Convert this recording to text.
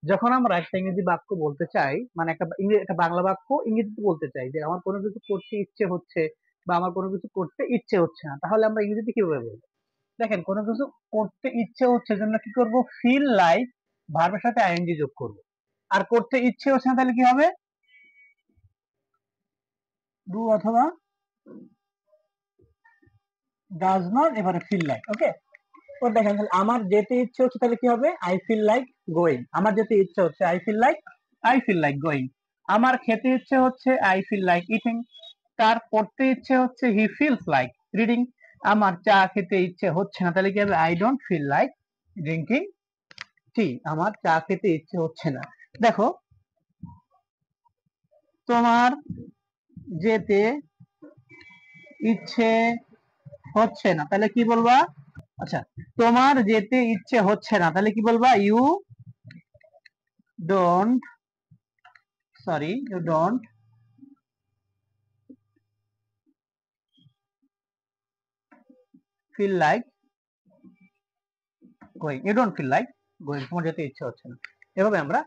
যখন আমরা একটা ইংরেজি বাক্য বলতে চাই, মানে একটা বাংলা বাক্য ইংরেজিতে বলতে চাই যে আমার কোনো কিছু করতে ইচ্ছে হচ্ছে বা আমার কোনো কিছু করতে ইচ্ছে হচ্ছে না, তাহলে আমরা ইংরেজিতে কিভাবে বলবো? দেখেন, কোনো কিছু করতে ইচ্ছে হচ্ছে জন্য কি করব, ফিল লাইক ভার্বের সাথে আইএনজি যোগ করব। আর করতে ইচ্ছে হচ্ছে না তাহলে কি হবে, ডু অথবা ডাজ নট, এবারে ফিল লাইক। ওকে, তো দেখেন তাহলে আমার যেতে ইচ্ছে হচ্ছে তাহলে কি হবে, আই ফিল লাইক গোয়িং। আমার যেতে ইচ্ছে হচ্ছে আই ফিল লাইক গোয়িং। আমার খেতে ইচ্ছে হচ্ছে আই ফিল লাইক ইটিং। তার পড়তে ইচ্ছে হচ্ছে হি ফিলস লাইক রিডিং। আমার চা খেতে ইচ্ছে হচ্ছে না তাহলে কি হবে, I don't feel like drinking tea. আমার চা খেতে ইচ্ছে হচ্ছে না। দেখো, তোমার যেতে ইচ্ছে হচ্ছে না তাহলে কি বলবা, আচ্ছা, তোমার যেতে ইচ্ছে হচ্ছে না তাহলে কি বলবা, don't you don't feel like going. You don't feel like going, তোমার যেতে ইচ্ছে হচ্ছে না। এভাবে আমরা